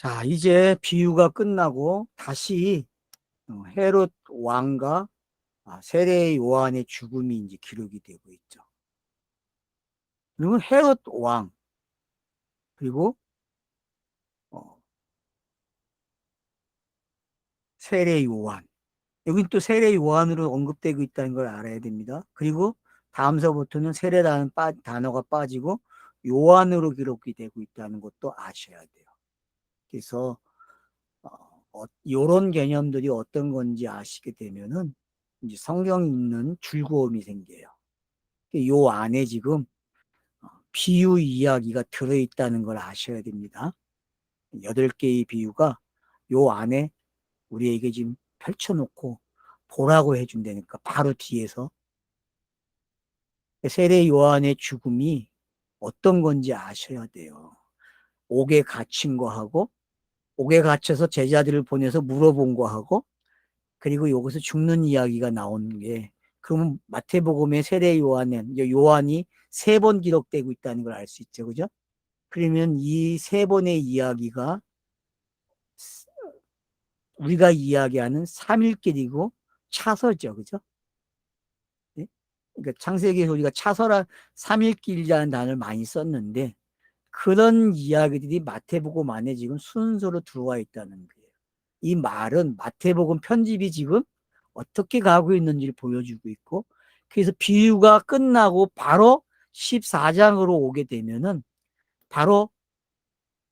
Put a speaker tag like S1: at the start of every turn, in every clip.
S1: 자, 이제 비유가 끝나고 다시 헤롯 왕과 세례 요한의 죽음이 이제 기록이 되고 있죠. 그리고 헤롯 왕, 그리고 어, 세례 요한. 여긴 또 세례 요한으로 언급되고 있다는 걸 알아야 됩니다. 그리고 다음서부터는 세례라는 단어가 빠지고 요한으로 기록이 되고 있다는 것도 아셔야 돼요. 그래서 이런 개념들이 어떤 건지 아시게 되면은 이제 성경 읽는 즐거움이 생겨요. 요 안에 지금 비유 이야기가 들어있다는 걸 아셔야 됩니다. 8개의 비유가 요 안에 우리에게 지금 펼쳐놓고 보라고 해준다니까 바로 뒤에서 세례 요한의 죽음이 어떤 건지 아셔야 돼요. 옥에 갇힌 거하고 옥에 갇혀서 제자들을 보내서 물어본 거하고 그리고 여기서 죽는 이야기가 나오는 게 그러면 마태복음의 세례 요한은 요한이 3번 기록되고 있다는 걸 알 수 있죠. 그죠? 그러면 이 3번의 이야기가 우리가 이야기하는 삼일길이고 차서죠. 그죠? 네? 그러니까 창세기에서 우리가 차서라 삼일길이라는 단어를 많이 썼는데 그런 이야기들이 마태복음 안에 지금 순서로 들어와 있다는 거예요. 이 말은 마태복음 편집이 지금 어떻게 가고 있는지를 보여주고 있고 그래서 비유가 끝나고 바로 14장으로 오게 되면은 바로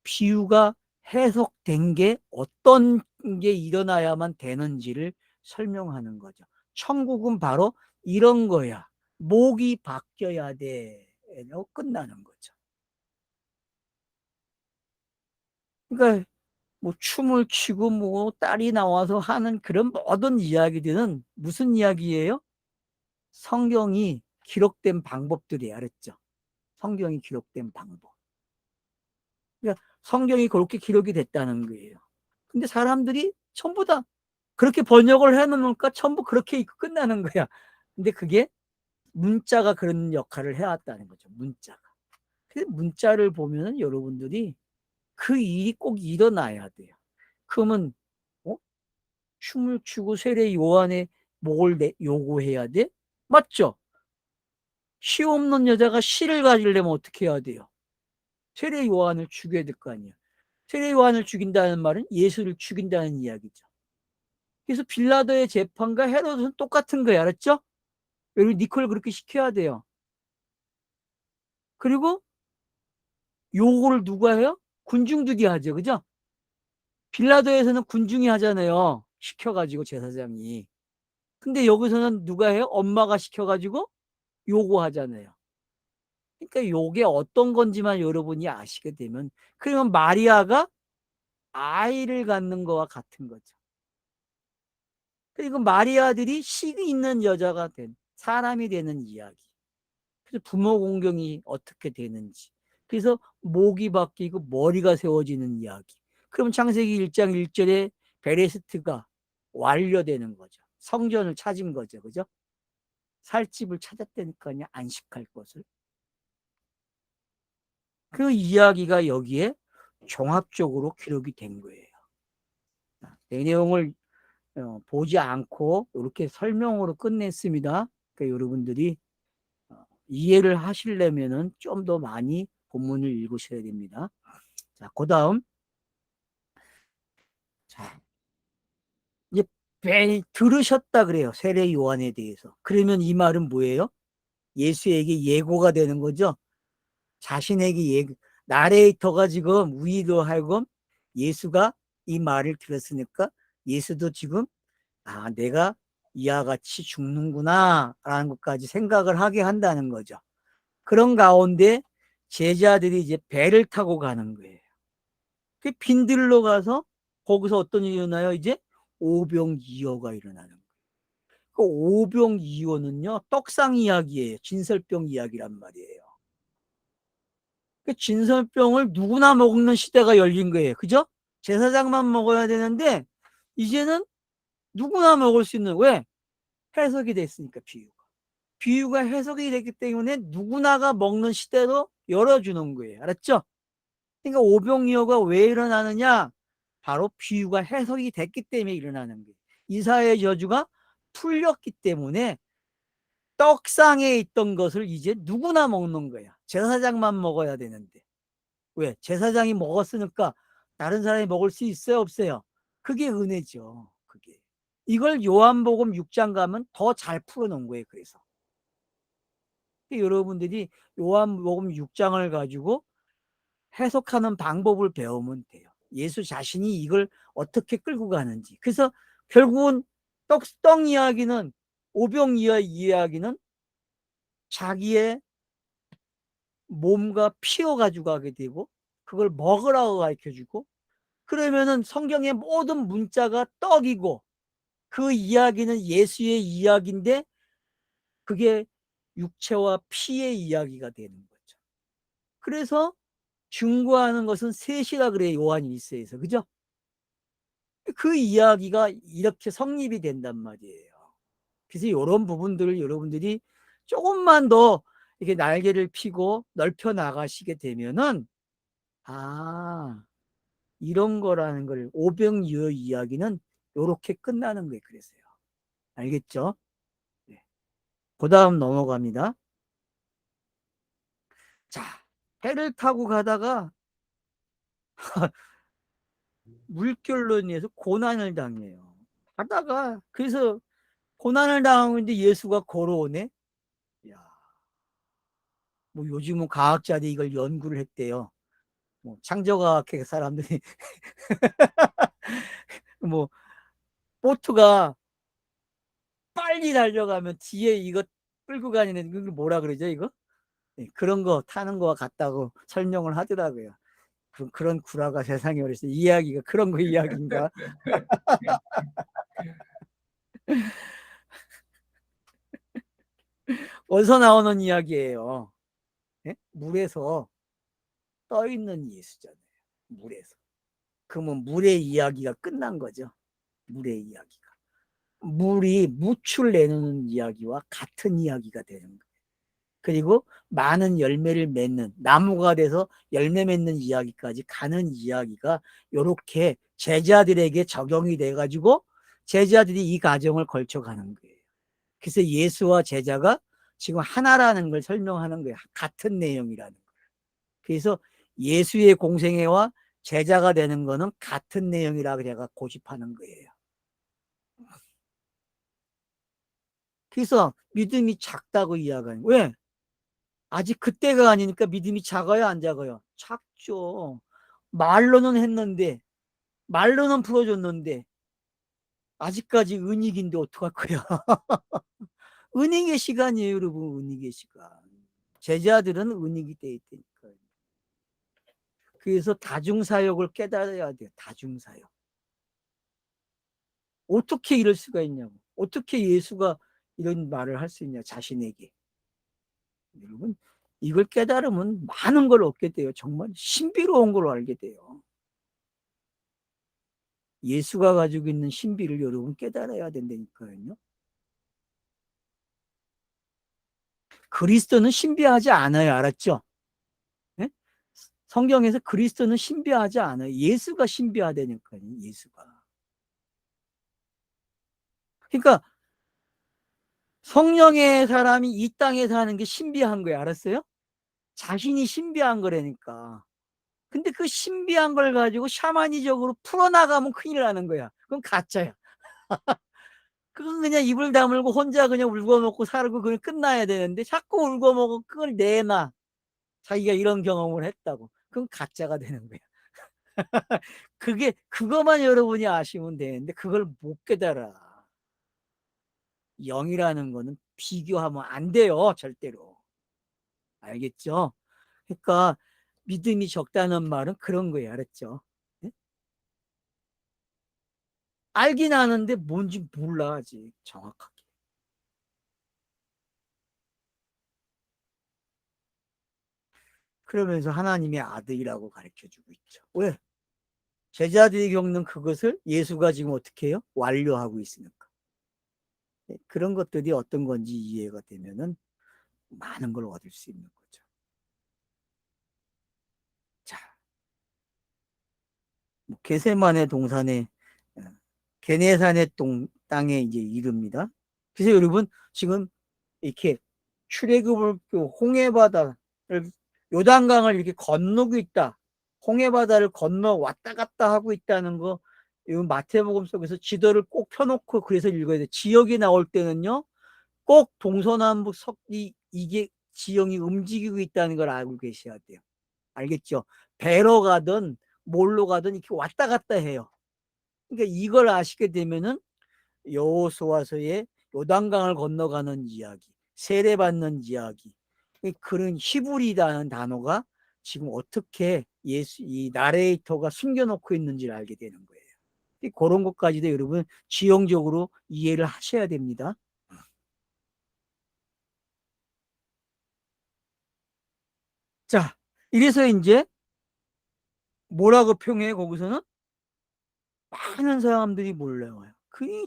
S1: 비유가 해석된 게 어떤 게 일어나야만 되는지를 설명하는 거죠. 천국은 바로 이런 거야. 목이 바뀌어야 돼. 라고 끝나는 거죠. 그러니까 뭐 춤을 추고 뭐 딸이 나와서 하는 그런 모든 이야기들은 무슨 이야기예요? 성경이 기록된 방법들이 알았죠. 성경이 기록된 방법. 그러니까 성경이 그렇게 기록이 됐다는 거예요. 근데 사람들이 전부 다 그렇게 번역을 해놓으니까 전부 그렇게 읽고 끝나는 거야. 근데 그게 문자가 그런 역할을 해왔다는 거죠. 문자가. 그래서 문자를 보면은 여러분들이 그 일이 꼭 일어나야 돼요. 그러면 어? 춤을 추고 세례 요한의 목을 요구해야 돼? 맞죠? 시 없는 여자가 시를 가지려면 어떻게 해야 돼요? 세례 요한을 죽여야 될 거 아니에요. 세례 요한을 죽인다는 말은 예수를 죽인다는 이야기죠. 그래서 빌라도의 재판과 헤롯은 똑같은 거예요. 알았죠? 여기 니콜 그렇게 시켜야 돼요. 그리고 요거를 누가 해요? 군중들이 하죠. 그죠? 빌라도에서는 군중이 하잖아요. 시켜가지고 제사장이. 근데 여기서는 누가 해요? 엄마가 시켜가지고 요구하잖아요. 그러니까 요게 어떤 건지만 여러분이 아시게 되면 그러면 마리아가 아이를 갖는 거와 같은 거죠. 그리고 마리아들이 식이 있는 여자가 된 사람이 되는 이야기. 그래서 부모 공경이 어떻게 되는지. 그래서 목이 바뀌고 머리가 세워지는 이야기. 그럼 창세기 1장 1절에 베레스트가 완료되는 거죠. 성전을 찾은 거죠. 그죠? 살 집을 찾았다니까요. 안식할 것을. 그 이야기가 여기에 종합적으로 기록이 된 거예요. 내 내용을 보지 않고 이렇게 설명으로 끝냈습니다. 그러니까 여러분들이 이해를 하시려면은 좀 더 많이 본문을 읽으셔야 됩니다. 자, 그 다음. 자, 이제 들으셨다 그래요. 세례 요한에 대해서. 그러면 이 말은 뭐예요? 예수에게 예고가 되는 거죠. 자신에게 나레이터가 지금 우리로 하여금 예수가 이 말을 들었으니까 예수도 지금 내가 이와 같이 죽는구나 라는 것까지 생각을 하게 한다는 거죠. 그런 가운데 제자들이 이제 배를 타고 가는 거예요. 그 빈들로 가서 거기서 어떤 일이 일어나요? 이제 오병이어가 일어나는 거예요. 그 오병이어는요 떡상 이야기예요. 진설병 이야기란 말이에요. 그 진설병을 누구나 먹는 시대가 열린 거예요. 그죠? 제사장만 먹어야 되는데 이제는 누구나 먹을 수 있는, 왜? 해석이 됐으니까. 비유가 해석이 됐기 때문에 누구나가 먹는 시대로 열어주는 거예요. 알았죠? 그러니까 오병이어가 왜 일어나느냐? 바로 비유가 해석이 됐기 때문에 일어나는 거예요. 이사야의 저주가 풀렸기 때문에 떡상에 있던 것을 이제 누구나 먹는 거야. 제사장만 먹어야 되는데. 왜? 제사장이 먹었으니까 다른 사람이 먹을 수 있어요, 없어요? 그게 은혜죠. 그게. 이걸 요한복음 6장 가면 더 잘 풀어놓은 거예요. 그래서 여러분들이 요한복음 6장을 가지고 해석하는 방법을 배우면 돼요. 예수 자신이 이걸 어떻게 끌고 가는지. 그래서 결국은 떡 이야기는, 오병 이야기는 자기의 몸과 피로 가지고 가게 되고 그걸 먹으라고 가르쳐주고, 그러면은 성경의 모든 문자가 떡이고 그 이야기는 예수의 이야기인데 그게 육체와 피의 이야기가 되는 거죠. 그래서 증거하는 것은 셋이라 그래요. 요한 1서에서. 그죠? 그 이야기가 이렇게 성립이 된단 말이에요. 그래서 이런 부분들을 여러분들이 조금만 더 이렇게 날개를 피고 넓혀 나가시게 되면은, 아, 이런 거라는 걸, 오병이어 이야기는 이렇게 끝나는 거예요. 그래서요. 알겠죠? 네. 그 다음 넘어갑니다. 자, 배를 타고 가다가 물결로 인해서 고난을 당해요. 가다가, 그래서 고난을 당하고 있는데 예수가 걸어오네? 야, 뭐 요즘은 과학자들이 이걸 연구를 했대요. 뭐 창조과학회 사람들이 뭐 보트가 빨리 달려가면 뒤에 이거 끌고 다니는 그 뭐라 그러죠 이거? 네, 그런 거 타는 거와 같다고 설명을 하더라고요. 그런 구라가 세상에 어딨어. 이야기가 그런 거 이야기인가? 어디서 나오는 이야기예요? 네? 물에서 떠 있는 예수잖아요. 물에서. 그러면 물의 이야기가 끝난 거죠. 물의 이야기가. 물이 무출 내는 이야기와 같은 이야기가 되는 거예요. 그리고 많은 열매를 맺는, 나무가 돼서 열매 맺는 이야기까지 가는 이야기가 이렇게 제자들에게 적용이 돼가지고 제자들이 이 과정을 걸쳐가는 거예요. 그래서 예수와 제자가 지금 하나라는 걸 설명하는 거예요. 같은 내용이라는 거예요. 그래서 예수의 공생애와 제자가 되는 거는 같은 내용이라고 제가 고집하는 거예요. 그래서 믿음이 작다고 이야기하는 거예요. 왜? 아직 그때가 아니니까 믿음이 작아요, 안 작아요? 작죠. 말로는 했는데, 말로는 풀어줬는데 아직까지 은익인데 어떡할 거야. 은익의 시간이에요, 여러분. 은익의 시간. 제자들은 은익이 돼 있다니까요. 그래서 다중사역을 깨달아야 돼요. 다중사역. 어떻게 이럴 수가 있냐고. 어떻게 예수가 이런 말을 할 수 있냐, 자신에게. 여러분, 이걸 깨달으면 많은 걸 얻게 돼요. 정말 신비로운 걸 알게 돼요. 예수가 가지고 있는 신비를 여러분 깨달아야 된다니까요. 그리스도는 신비하지 않아요. 알았죠? 네? 성경에서 그리스도는 신비하지 않아요. 예수가 신비하다니까요. 예수가. 그러니까 성령의 사람이 이 땅에 사는 게 신비한 거예요. 알았어요? 자신이 신비한 거라니까. 근데 그 신비한 걸 가지고 샤머니적으로 풀어나가면 큰일 나는 거야. 그건 가짜야. 그건 그냥 입을 다물고 혼자 그냥 울고먹고 살고 그냥 끝나야 되는데 자꾸 울고먹고 그걸 내놔. 자기가 이런 경험을 했다고. 그건 가짜가 되는 거야. 그거만 여러분이 아시면 되는데 그걸 못 깨달아. 영이라는 거는 비교하면 안 돼요. 절대로. 알겠죠? 그러니까 믿음이 적다는 말은 그런 거예요. 알았죠? 네? 알긴 아는데 뭔지 몰라 아직 정확하게. 그러면서 하나님의 아들이라고 가르쳐주고 있죠. 왜? 제자들이 겪는 그것을 예수가 지금 어떻게 해요? 완료하고 있으니까. 네, 그런 것들이 어떤 건지 이해가 되면은 많은 걸 얻을 수 있는 거죠. 자, 게세마네 동산의 게네산의 땅에 이제 이릅니다. 그래서 여러분 지금 이렇게 출애굽을 그 홍해바다를 요단강을 이렇게 건너고 있다. 홍해바다를 건너 왔다 갔다 하고 있다는 거, 이건 마태복음 속에서 지도를 꼭 펴놓고 그래서 읽어야 돼. 지역이 나올 때는요, 꼭 동서남북 이게 지형이 움직이고 있다는 걸 알고 계셔야 돼요. 알겠죠? 배로 가든 뭘로 가든 이렇게 왔다 갔다 해요. 그러니까 이걸 아시게 되면은 여호수아서의 요단강을 건너가는 이야기, 세례받는 이야기, 그런 히브리라는 단어가 지금 어떻게 이 나레이터가 숨겨놓고 있는지를 알게 되는 거예요. 그런 것까지도 여러분 지형적으로 이해를 하셔야 됩니다. 자, 이래서 이제 뭐라고 평해 거기서는 많은 사람들이 몰려와요. 그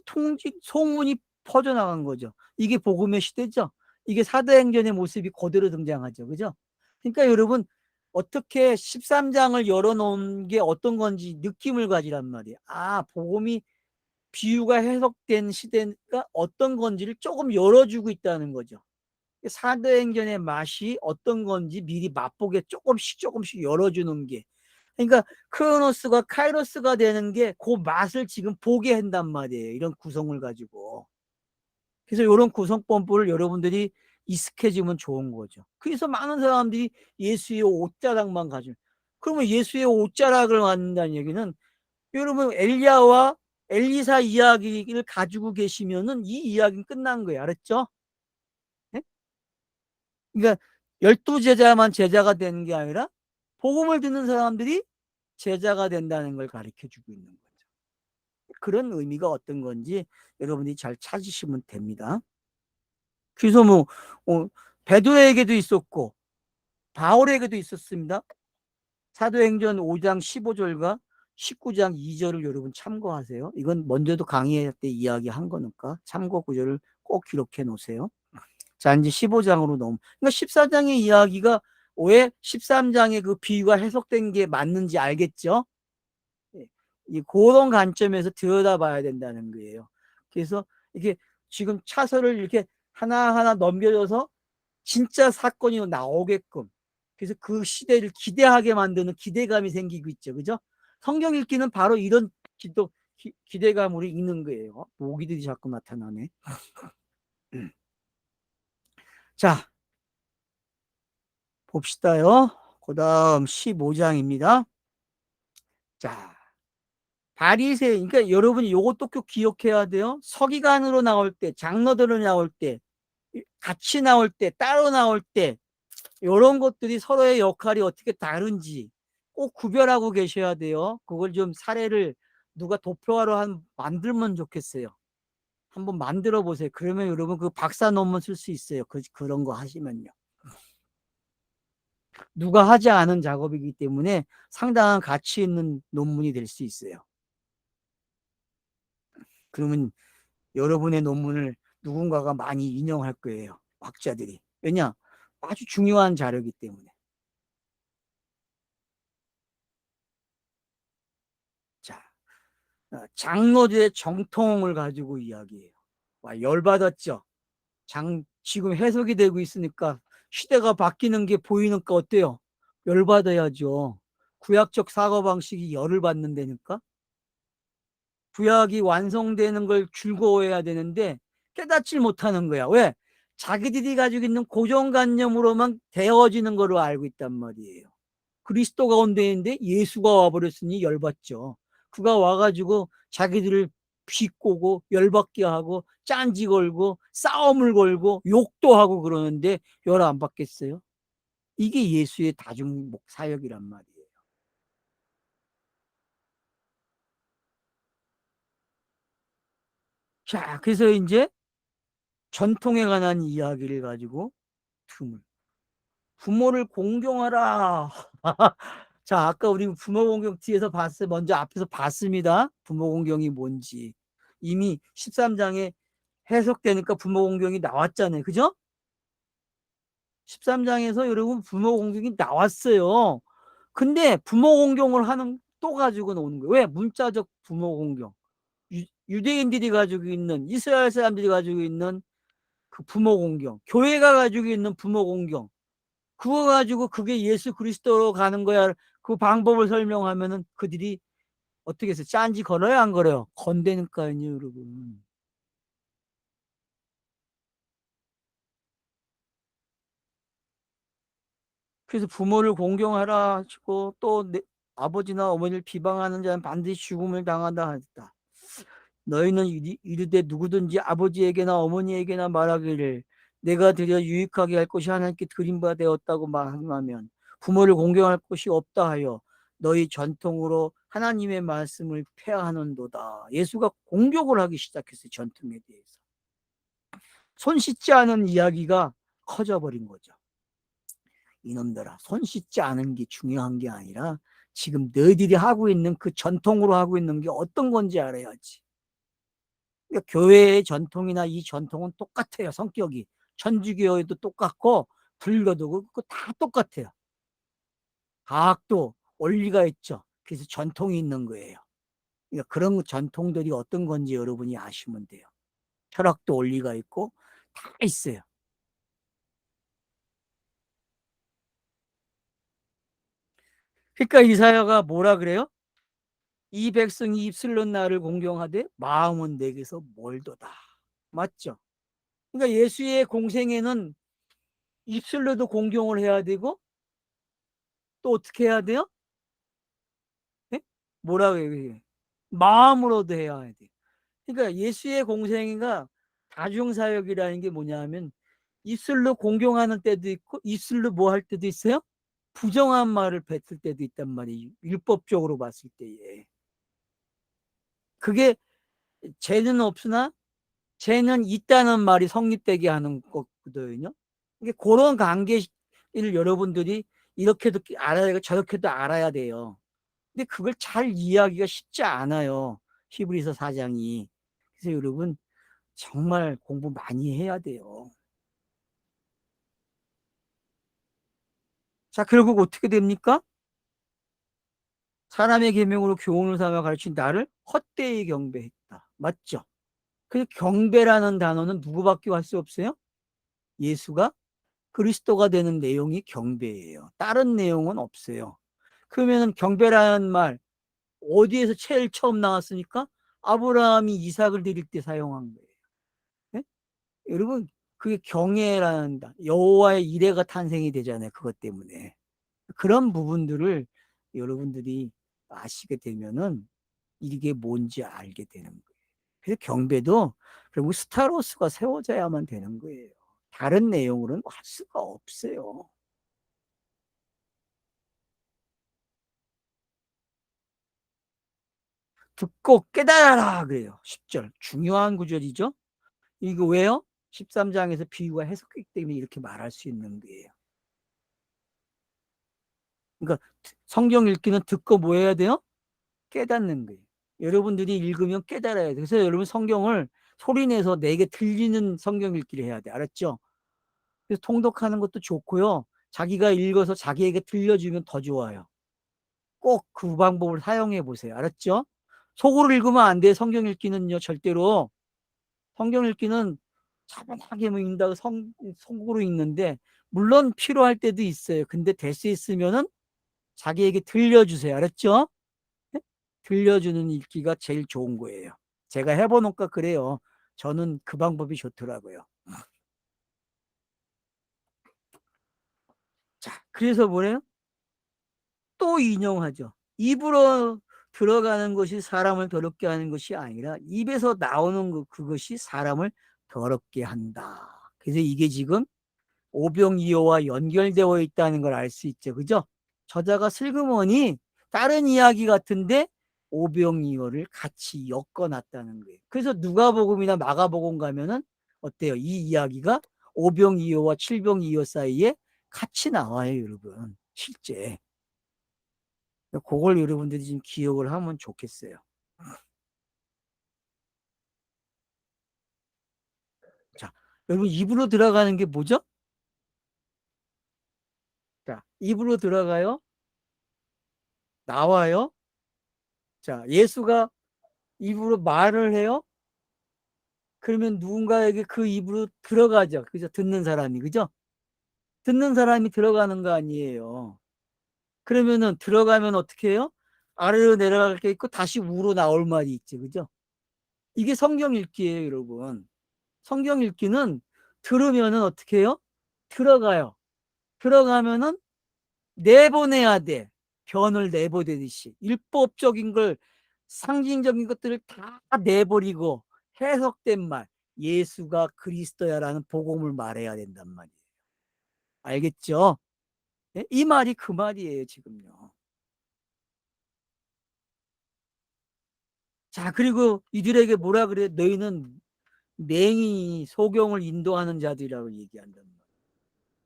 S1: 소문이 퍼져나간 거죠. 이게 복음의 시대죠. 이게 사도행전의 모습이 그대로 등장하죠. 그죠? 그러니까 여러분 어떻게 13장을 열어놓은 게 어떤 건지 느낌을 가지란 말이에요. 아, 복음이 비유가 해석된 시대가 어떤 건지를 조금 열어주고 있다는 거죠. 사도행전의 맛이 어떤 건지 미리 맛보게 조금씩 열어주는 게, 그러니까 크로노스가 카이로스가 되는 게 그 맛을 지금 보게 한단 말이에요. 이런 구성을 가지고. 그래서 이런 구성법을 여러분들이 익숙해지면 좋은 거죠. 그래서 많은 사람들이 예수의 옷자락만 가지고, 그러면 예수의 옷자락을 갖는다는 얘기는 여러분 엘리야와 엘리사 이야기를 가지고 계시면은 이 이야기는 끝난 거예요. 알았죠? 네? 그러니까 12제자만 제자가 되는 게 아니라 복음을 듣는 사람들이 제자가 된다는 걸 가르쳐 주고 있는 거죠. 그런 의미가 어떤 건지 여러분이 잘 찾으시면 됩니다. 그래서 베드로에게도 있었고 바울에게도 있었습니다. 사도행전 5장 15절과 19장 2절을 여러분 참고하세요. 이건 먼저도 강의할 때 이야기한 거니까 참고 구절을 꼭 기록해 놓으세요. 자, 이제 15장으로 그러니까 14장의 이야기가 왜 13장의 그 비유가 해석된 게 맞는지 알겠죠? 그런 관점에서 들여다봐야 된다는 거예요. 그래서 이게 지금 차서를 이렇게 하나하나 넘겨줘서 진짜 사건이 나오게끔, 그래서 그 시대를 기대하게 만드는 기대감이 생기고 있죠. 그죠? 성경 읽기는 바로 이런 기대감으로 읽는 거예요. 모기들이 자꾸 나타나네. 자, 봅시다요. 그 다음 15장입니다. 자, 바리새, 그러니까 여러분이 요것도 꼭 기억해야 돼요. 서기관으로 나올 때, 장로들로 나올 때, 같이 나올 때, 따로 나올 때, 이런 것들이 서로의 역할이 어떻게 다른지 꼭 구별하고 계셔야 돼요. 그걸 좀 사례를 누가 도표화로 만들면 좋겠어요. 한번 만들어 보세요. 그러면 여러분 그 박사 논문 쓸 수 있어요. 그런 거 하시면요. 누가 하지 않은 작업이기 때문에 상당한 가치 있는 논문이 될 수 있어요. 그러면 여러분의 논문을 누군가가 많이 인용할 거예요. 학자들이. 왜냐? 아주 중요한 자료이기 때문에. 자, 장로들의 정통을 가지고 이야기해요. 와, 열받았죠? 지금 해석이 되고 있으니까 시대가 바뀌는 게 보이니까 어때요? 열받아야죠. 구약적 사고방식이 열을 받는다니까? 구약이 완성되는 걸 즐거워해야 되는데 깨닫질 못하는 거야. 왜? 자기들이 가지고 있는 고정관념으로만 되어지는 거로 알고 있단 말이에요. 그리스도가 온다는데 예수가 와버렸으니 열받죠. 그가 와가지고 자기들을 비꼬고 열받게 하고 짠지 걸고 싸움을 걸고 욕도 하고 그러는데 열 안 받겠어요? 이게 예수의 다중목 사역이란 말이에요. 자, 그래서 이제 전통에 관한 이야기를 가지고 부모를 공경하라. 자, 아까 우리 부모 공경 뒤에서 봤어요. 먼저 앞에서 봤습니다. 부모 공경이 뭔지. 이미 13장에 해석되니까 부모 공경이 나왔잖아요. 그죠? 13장에서 여러분 부모 공경이 나왔어요. 근데 부모 공경을 하는 또 가지고 노는 거예요. 왜? 문자적 부모 공경. 유대인들이 가지고 있는, 이스라엘 사람들이 가지고 있는 그 부모 공경, 교회가 가지고 있는 부모 공경, 그거 가지고 그게 예수 그리스도로 가는 거야. 그 방법을 설명하면은 그들이 어떻게 해서 짠지 걸어요, 안 걸어요? 건대니까요, 여러분. 그래서 부모를 공경하라 하시고, 또 아버지나 어머니를 비방하는 자는 반드시 죽음을 당한다 하였다. 너희는 이르되 누구든지 아버지에게나 어머니에게나 말하기를 내가 드려 유익하게 할 것이 하나님께 드린 바 되었다고 말하면 부모를 공경할 것이 없다 하여 너희 전통으로 하나님의 말씀을 폐하는도다. 예수가 공격을 하기 시작했어요. 전통에 대해서. 손 씻지 않은 이야기가 커져버린 거죠. 이놈들아, 손 씻지 않은 게 중요한 게 아니라 지금 너희들이 하고 있는 그 전통으로 하고 있는 게 어떤 건지 알아야지. 그러니까 교회의 전통이나 이 전통은 똑같아요. 성격이. 천주교에도 똑같고 불교도 그렇고 다 똑같아요. 과학도 원리가 있죠. 그래서 전통이 있는 거예요. 그러니까 그런 전통들이 어떤 건지 여러분이 아시면 돼요. 철학도 원리가 있고 다 있어요. 그러니까 이사야가 뭐라 그래요? 이 백성이 입술로 나를 공경하되 마음은 내게서 멀도다. 맞죠? 그러니까 예수의 공생애는 입술로도 공경을 해야 되고 또 어떻게 해야 돼요? 예? 뭐라고 해요? 마음으로도 해야 돼. 그러니까 예수의 공생애가 다중사역이라는 게 뭐냐 하면 입술로 공경하는 때도 있고 입술로 뭐 할 때도 있어요? 부정한 말을 뱉을 때도 있단 말이에요. 율법적으로 봤을 때에. 그게 죄는 없으나 죄는 있다는 말이 성립되게 하는 거거든요. 이게 그런 관계를 여러분들이 이렇게도 알아야 되고 저렇게도 알아야 돼요. 근데 그걸 잘 이해하기가 쉽지 않아요. 히브리서 4장이. 그래서 여러분 정말 공부 많이 해야 돼요. 자, 결국 어떻게 됩니까? 사람의 계명으로 교훈을 삼아 가르친 나를 헛되이 경배했다. 맞죠? 그 경배라는 단어는 누구밖에 할 수 없어요? 예수가 그리스도가 되는 내용이 경배예요. 다른 내용은 없어요. 그러면 경배라는 말 어디에서 제일 처음 나왔습니까? 아브라함이 이삭을 드릴 때 사용한 거예요. 네? 여러분 그게 경외라는 여호와의 이레가 탄생이 되잖아요. 그것 때문에. 그런 부분들을 여러분들이 아시게 되면은 이게 뭔지 알게 되는 거예요. 그래서 경배도 결국 스타로스가 세워져야만 되는 거예요. 다른 내용으로는 할 수가 없어요. 듣고 깨달아라 그래요. 10절. 중요한 구절이죠. 이거 왜요? 13장에서 비유가 해석했기 때문에 이렇게 말할 수 있는 거예요. 그러니까 성경 읽기는 듣고 뭐 해야 돼요? 깨닫는 거예요. 여러분들이 읽으면 깨달아야 돼요. 그래서 여러분 성경을 소리내서 내게 들리는 성경 읽기를 해야 돼. 알았죠? 그래서 통독하는 것도 좋고요. 자기가 읽어서 자기에게 들려주면 더 좋아요. 꼭 그 방법을 사용해 보세요. 알았죠? 속으로 읽으면 안 돼. 성경 읽기는요. 절대로. 성경 읽기는 차분하게 뭐 읽는다고 속으로 읽는데 물론 필요할 때도 있어요. 근데 될 수 있으면은 자기에게 들려주세요. 알았죠? 네? 들려주는 읽기가 제일 좋은 거예요. 제가 해보니까 그래요. 저는 그 방법이 좋더라고요. 자, 그래서 뭐래요? 또 인용하죠. 입으로 들어가는 것이 사람을 더럽게 하는 것이 아니라 입에서 나오는 그것이 사람을 더럽게 한다. 그래서 이게 지금 오병이어와 연결되어 있다는 걸 알 수 있죠. 그죠? 저자가 슬그머니 다른 이야기 같은데 오병이어를 같이 엮어놨다는 거예요. 그래서 누가복음이나 마가복음 가면은 어때요? 이 이야기가 오병이어와 칠병이어 사이에 같이 나와요, 여러분. 실제. 그걸 여러분들이 좀 기억을 하면 좋겠어요. 자, 여러분 입으로 들어가는 게 뭐죠? 자, 입으로 들어가요. 나와요. 자, 예수가 입으로 말을 해요? 그러면 누군가에게 그 입으로 들어가죠. 그죠? 듣는 사람이. 그죠? 듣는 사람이 들어가는 거 아니에요. 그러면은 들어가면 어떻게 해요? 아래로 내려갈 게 있고 다시 우로 나올 말이 있지. 그죠? 이게 성경 읽기예요, 여러분. 성경 읽기는 들으면은 어떻게 해요? 들어가요. 들어가면은 내보내야 돼. 변을 내보내듯이. 율법적인 걸, 상징적인 것들을 다 내버리고 해석된 말, 예수가 그리스도야라는 복음을 말해야 된단 말이에요. 알겠죠? 예? 이 말이 그 말이에요, 지금요. 자, 그리고 이들에게 뭐라 그래? 너희는 맹인이 소경을 인도하는 자들이라고 얘기한단 말이에요.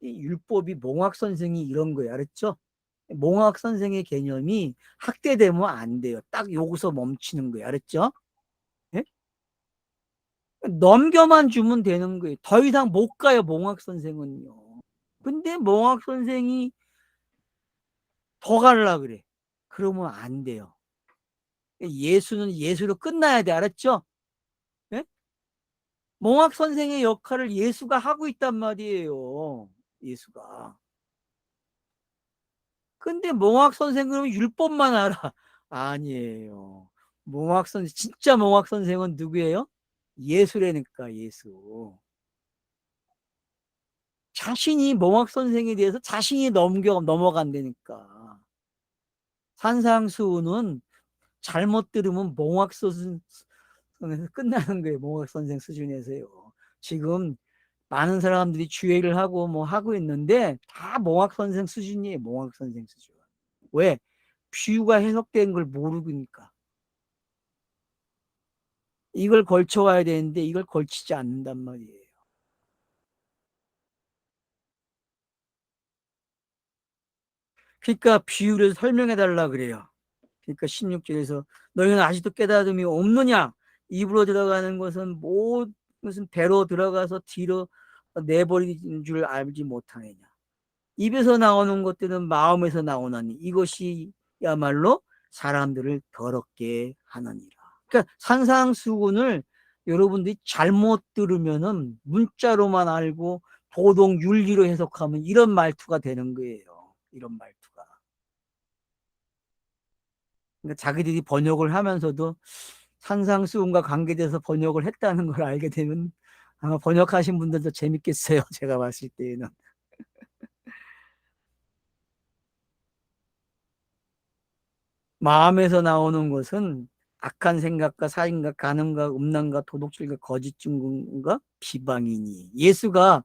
S1: 이 율법이 몽학 선생이 이런 거예요. 알았죠? 몽학 선생의 개념이 학대되면 안 돼요. 딱 여기서 멈추는 거예요. 알았죠? 예? 넘겨만 주면 되는 거예요. 더 이상 못 가요, 몽학 선생은요. 근데 몽학 선생이 더 가려 그래. 그러면 안 돼요. 예수는 예수로 끝나야 돼. 알았죠? 예? 몽학 선생의 역할을 예수가 하고 있단 말이에요. 예수가. 근데 몽학 선생은 율법만 알아. 아니에요. 몽학 선생, 진짜 몽학 선생은 누구예요? 예수라니까, 예수. 자신이 몽학 선생에 대해서 자신이 넘어간다니까. 산상수훈은 잘못 들으면 몽학 수준에서 끝나는 거예요. 몽학 선생 수준에서요. 지금 많은 사람들이 주의를 하고 뭐 하고 있는데 다 몽학 선생 수준이에요. 몽학 선생 수준. 왜? 비유가 해석된 걸 모르니까. 이걸 걸쳐와야 되는데 이걸 걸치지 않는단 말이에요. 그러니까 비유를 설명해 달라 그래요. 그러니까 16절에서 너희는 아직도 깨달음이 없느냐? 입으로 들어가는 것은 무슨 배로 들어가서 뒤로 내버리는 줄 알지 못하느냐? 입에서 나오는 것들은 마음에서 나오나니 이것이야말로 사람들을 더럽게 하느니라. 그러니까 산상수훈을 여러분들이 잘못 들으면은 문자로만 알고 보통 윤리로 해석하면 이런 말투가 되는 거예요. 이런 말투가. 그러니까 자기들이 번역을 하면서도 산상수훈과 관계돼서 번역을 했다는 걸 알게 되면 아마 번역하신 분들도 재밌겠어요. 제가 봤을 때는. 마음에서 나오는 것은 악한 생각과 살인과 간음과 음란과 도둑질과 거짓 증거과 비방이니. 예수가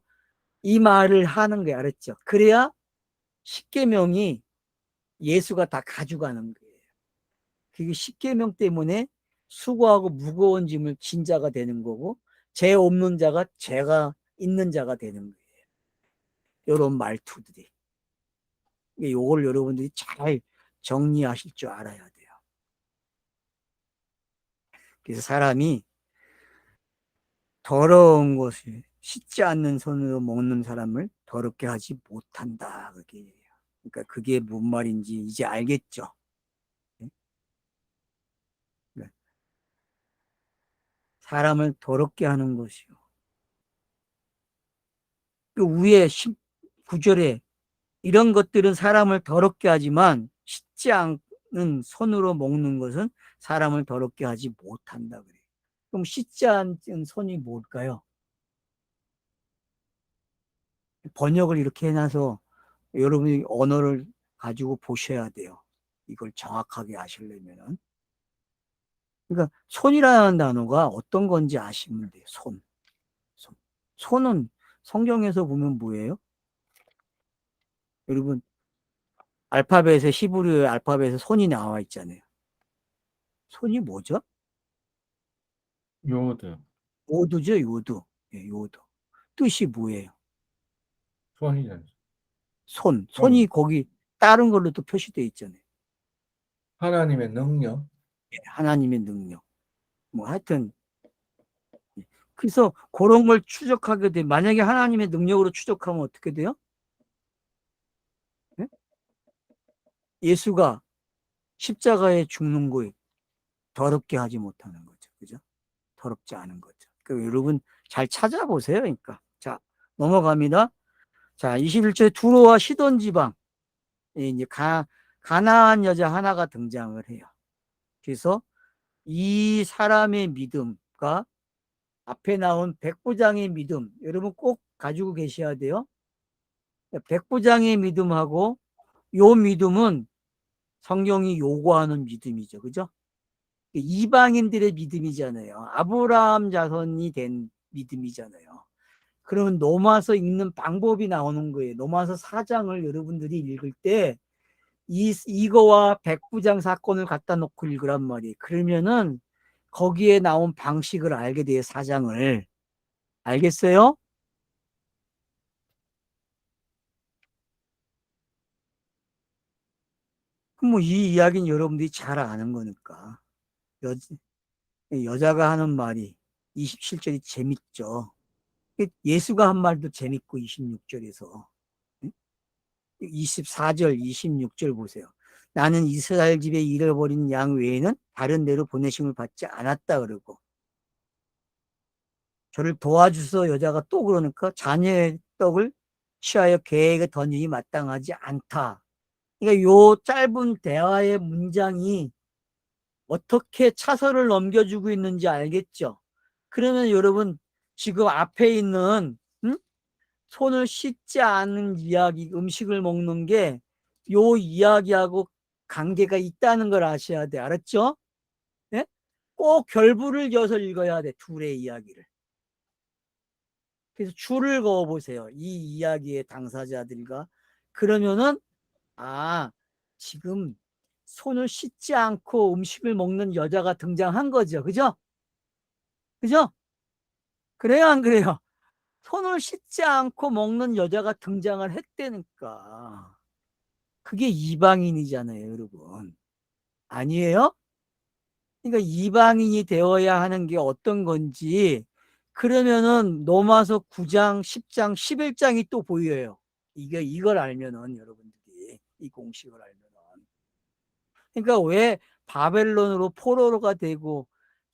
S1: 이 말을 하는 거 알았죠? 그래야 십계명이 예수가 다 가져가는 거예요. 그게 십계명 때문에 수고하고 무거운 짐을 진 자가 되는 거고 죄 없는 자가 죄가 있는 자가 되는 거예요. 이런 말투들이. 이걸 여러분들이 잘 정리하실 줄 알아야 돼요. 그래서 사람이 더러운 것을 씻지 않는 손으로 먹는 사람을 더럽게 하지 못한다. 그게. 그러니까 그게 뭔 말인지 이제 알겠죠? 네? 사람을 더럽게 하는 것이요. 그 위에 19절에 이런 것들은 사람을 더럽게 하지만 씻지 않는 손으로 먹는 것은 사람을 더럽게 하지 못한다. 그래요. 그럼 씻지 않은 손이 뭘까요? 번역을 이렇게 해놔서 여러분이 언어를 가지고 보셔야 돼요. 이걸 정확하게 아시려면은. 그러니까 손이라는 단어가 어떤 건지 아시면 돼요. 손. 손. 손은 성경에서 보면 뭐예요? 여러분 알파벳에 히브리 알파벳에 손이 나와 있잖아요. 손이 뭐죠?
S2: 요드,
S1: 요드죠, 요드. 예, 요드. 뜻이 뭐예요?
S2: 손이잖아요.
S1: 손. 손이
S2: 손.
S1: 거기 다른 걸로 또 표시되어 있잖아요.
S2: 하나님의 능력,
S1: 예, 하나님의 능력. 뭐 하여튼 그래서 그런 걸 추적하게 돼. 만약에 하나님의 능력으로 추적하면 어떻게 돼요? 예? 예수가 십자가에 죽는 거예요. 더럽게 하지 못하는 거죠. 그죠? 더럽지 않은 거죠. 그 여러분 잘 찾아보세요. 그러니까. 자, 넘어갑니다. 자, 21절에 두로와 시돈 지방. 이제 가나안 여자 하나가 등장을 해요. 그래서 이 사람의 믿음과 앞에 나온 백부장의 믿음, 여러분 꼭 가지고 계셔야 돼요. 백부장의 믿음하고 요 믿음은 성경이 요구하는 믿음이죠. 그죠? 이방인들의 믿음이잖아요. 아브라함 자손이 된 믿음이잖아요. 그러면 로마서 읽는 방법이 나오는 거예요. 로마서 4장을 여러분들이 읽을 때 이거와 백부장 사건을 갖다 놓고 읽으란 말이에요. 그러면은 거기에 나온 방식을 알게 돼요. 4장을. 알겠어요? 그럼 뭐 이 이야기는 여러분들이 잘 아는 거니까. 여, 여자가 하는 말이 27절이 재밌죠. 예수가 한 말도 재밌고 26절에서 24절 26절 보세요. 나는 이스라엘 집에 잃어버린 양 외에는 다른 데로 보내심을 받지 않았다 그러고 저를 도와주소 여자가 또 그러니까 자녀의 떡을 취하여 개에게 던지니 마땅하지 않다. 그러니까 요 짧은 대화의 문장이 어떻게 차선을 넘겨주고 있는지 알겠죠? 그러면 여러분 지금 앞에 있는 손을 씻지 않은 이야기, 음식을 먹는 게 요 이야기하고 관계가 있다는 걸 아셔야 돼. 알았죠? 예? 꼭 결부를 이어서 읽어야 돼. 둘의 이야기를. 그래서 줄을 그어 보세요. 이 이야기의 당사자들과. 그러면은 아, 지금 손을 씻지 않고 음식을 먹는 여자가 등장한 거죠. 그죠? 그죠? 그래요, 안 그래요? 손을 씻지 않고 먹는 여자가 등장을 했다니까. 그게 이방인이잖아요, 여러분. 아니에요? 그러니까 이방인이 되어야 하는 게 어떤 건지, 그러면은 로마서 9장, 10장, 11장이 또 보여요. 이걸 알면은, 여러분들이, 이 공식을 알면은. 그러니까 왜 바벨론으로 포로가 되고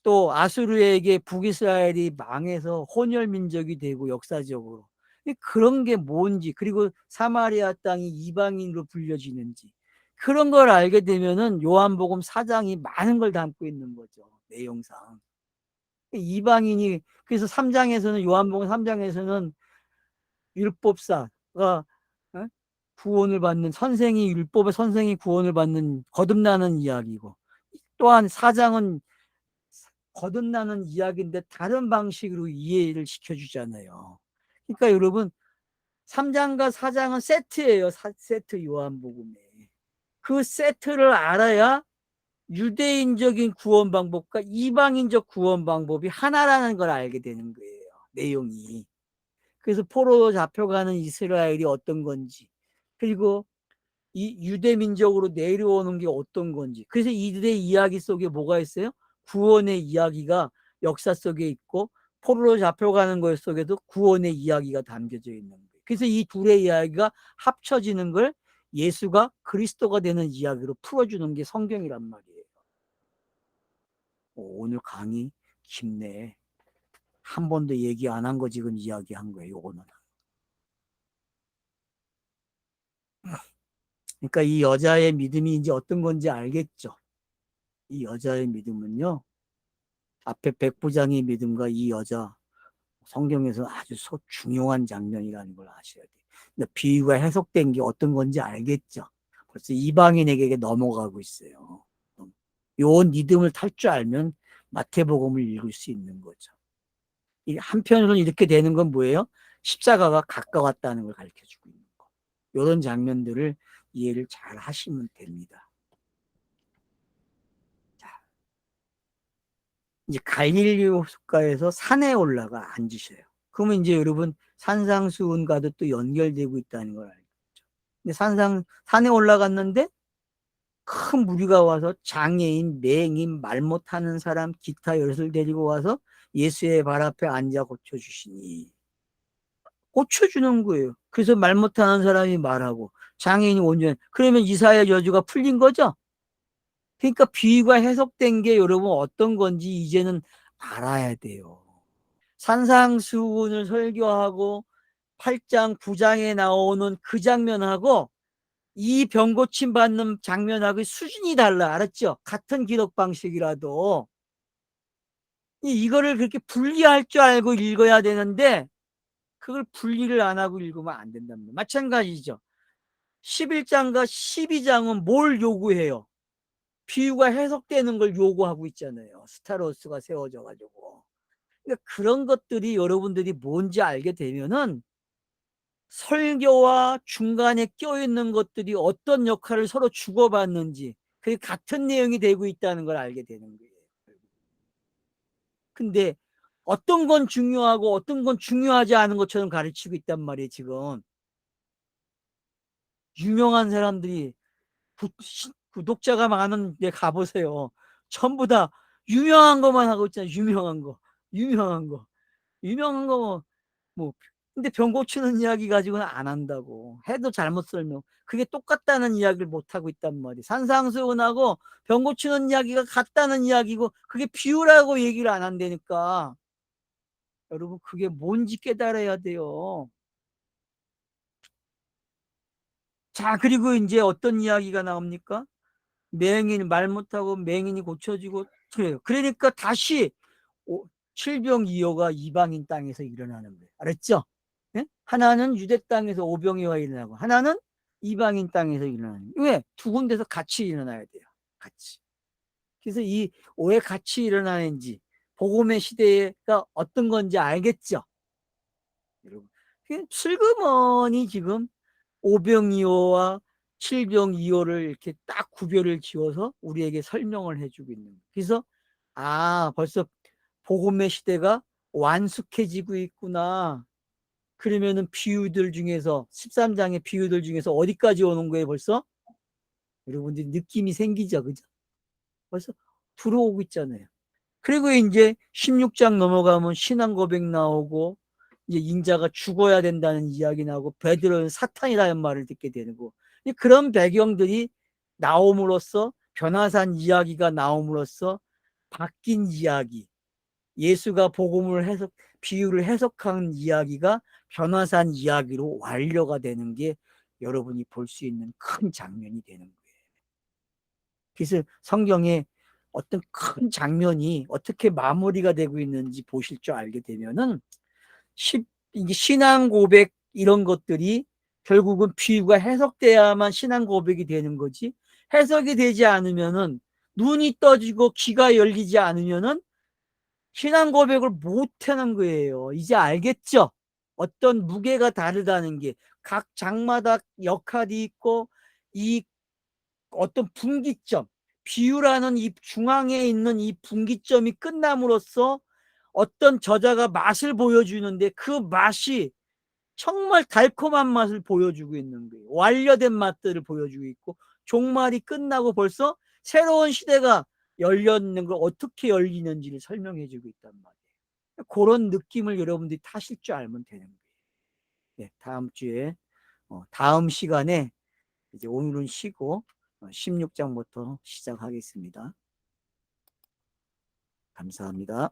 S1: 또 아수르에게 북이스라엘이 망해서 혼혈 민족이 되고 역사적으로 그런 게 뭔지 그리고 사마리아 땅이 이방인으로 불려지는지 그런 걸 알게 되면은 요한복음 4장이 많은 걸 담고 있는 거죠. 내용상. 이방인이 그래서 3장에서는 요한복음 3장에서는 율법사가 구원을 받는 선생이 율법의 선생이 구원을 받는 거듭나는 이야기고 또한 4장은 거듭나는 이야기인데 다른 방식으로 이해를 시켜주잖아요. 그러니까 여러분 3장과 4장은 세트예요. 세트 요한복음에. 그 세트를 알아야 유대인적인 구원 방법과 이방인적 구원 방법이 하나라는 걸 알게 되는 거예요. 내용이. 그래서 포로로 잡혀가는 이스라엘이 어떤 건지 그리고 이 유대민족으로 내려오는 게 어떤 건지 그래서 이들의 이야기 속에 뭐가 있어요? 구원의 이야기가 역사 속에 있고 포로로 잡혀가는 것 속에도 구원의 이야기가 담겨져 있는 거예요. 그래서 이 둘의 이야기가 합쳐지는 걸 예수가 그리스도가 되는 이야기로 풀어주는 게 성경이란 말이에요. 오늘 강의 깊네. 한 번도 얘기 안 한 거 지금 이야기한 거예요. 요거는. 그러니까 이 여자의 믿음이 이제 어떤 건지 알겠죠. 이 여자의 믿음은요. 앞에 백부장의 믿음과 이 여자 성경에서 아주 중요한 장면이라는 걸 아셔야 돼요. 근데 비유가 해석된 게 어떤 건지 알겠죠. 벌써 이방인에게 넘어가고 있어요. 요 믿음을 탈 줄 알면 마태복음을 읽을 수 있는 거죠. 한편으로는 이렇게 되는 건 뭐예요? 십자가가 가까웠다는 걸 가르쳐주고 있는 거. 이런 장면들을 이해를 잘 하시면 됩니다. 자, 이제 갈릴리 호숫가에서 산에 올라가 앉으셔요. 그러면 이제 여러분 산상수훈과도 또 연결되고 있다는 걸 알겠죠. 근데 산에 올라갔는데 큰 무리가 와서 장애인, 맹인, 말 못하는 사람, 기타 여럿을 데리고 와서 예수의 발 앞에 앉아 고쳐주시니 고쳐주는 거예요. 그래서 말 못하는 사람이 말하고 장애인이 온전. 그러면 이사야 저주가 풀린 거죠? 그러니까 비유가 해석된 게 여러분 어떤 건지 이제는 알아야 돼요. 산상수훈을 설교하고 8장, 9장에 나오는 그 장면하고 이 병 고침 받는 장면하고 수준이 달라. 알았죠? 같은 기록 방식이라도 이거를 그렇게 분리할 줄 알고 읽어야 되는데 그걸 분리를 안 하고 읽으면 안 된답니다. 마찬가지죠. 11장과 12장은 뭘 요구해요? 비유가 해석되는 걸 요구하고 있잖아요. 스타로스가 세워져 가지고. 그러니까 그런 것들이 여러분들이 뭔지 알게 되면은 설교와 중간에 껴있는 것들이 어떤 역할을 서로 주고받는지 그게 같은 내용이 되고 있다는 걸 알게 되는 거예요. 근데 어떤 건 중요하고 어떤 건 중요하지 않은 것처럼 가르치고 있단 말이에요. 지금 유명한 사람들이 구독자가 많은 데 가보세요. 전부 다 유명한 것만 하고 있잖아요. 유명한 거 유명한 거 유명한 거 뭐 근데 병 고치는 이야기 가지고는 안 한다고. 해도 잘못 설명. 그게 똑같다는 이야기를 못 하고 있단 말이에요. 산상수훈하고 병 고치는 이야기가 같다는 이야기고 그게 비유라고 얘기를 안 한다니까. 여러분 그게 뭔지 깨달아야 돼요. 자, 그리고 이제 어떤 이야기가 나옵니까? 맹인 말 못하고 맹인이 고쳐지고 그래요. 그러니까 다시 칠병이어가 이방인 땅에서 일어나는 거예요. 알았죠? 예? 하나는 유대 땅에서 오병이어가 일어나고 하나는 이방인 땅에서 일어나는 거예요. 왜? 두 군데서 같이 일어나야 돼요. 같이. 그래서 왜 같이 일어나는지 복음의 시대가 어떤 건지 알겠죠? 여러분. 슬그머니 지금 오병이어와 칠병이어를 이렇게 딱 구별을 지어서 우리에게 설명을 해주고 있는 거예요. 그래서 벌써 복음의 시대가 완숙해지고 있구나. 그러면은 비유들 중에서 13장의 비유들 중에서 어디까지 오는 거예요 벌써? 여러분들이 느낌이 생기죠. 그죠? 벌써 들어오고 있잖아요. 그리고 이제 16장 넘어가면 신앙 고백 나오고 이제 인자가 죽어야 된다는 이야기 나오고 베드로는 사탄이라는 말을 듣게 되는 거. 그런 배경들이 나옴으로써 변화산 이야기가 나옴으로써 바뀐 이야기, 예수가 복음을 해석 비유를 해석한 이야기가 변화산 이야기로 완료가 되는 게 여러분이 볼 수 있는 큰 장면이 되는 거예요. 그래서 성경에 어떤 큰 장면이 어떻게 마무리가 되고 있는지 보실 줄 알게 되면은 이게 신앙 고백 이런 것들이 결국은 비유가 해석돼야만 신앙 고백이 되는 거지. 해석이 되지 않으면은 눈이 떠지고 귀가 열리지 않으면은 신앙 고백을 못 하는 거예요. 이제 알겠죠? 어떤 무게가 다르다는 게 각 장마다 역할이 있고 이 어떤 분기점, 비유라는 이 중앙에 있는 이 분기점이 끝남으로써 어떤 저자가 맛을 보여주는데 그 맛이 정말 달콤한 맛을 보여주고 있는 거예요. 완료된 맛들을 보여주고 있고 종말이 끝나고 벌써 새로운 시대가 열렸는 걸 어떻게 열리는지를 설명해 주고 있단 말이에요. 그런 느낌을 여러분들이 타실 줄 알면 되는 거예요. 네, 다음 주에 다음 시간에 이제 오늘은 쉬고 16장부터 시작하겠습니다. 감사합니다.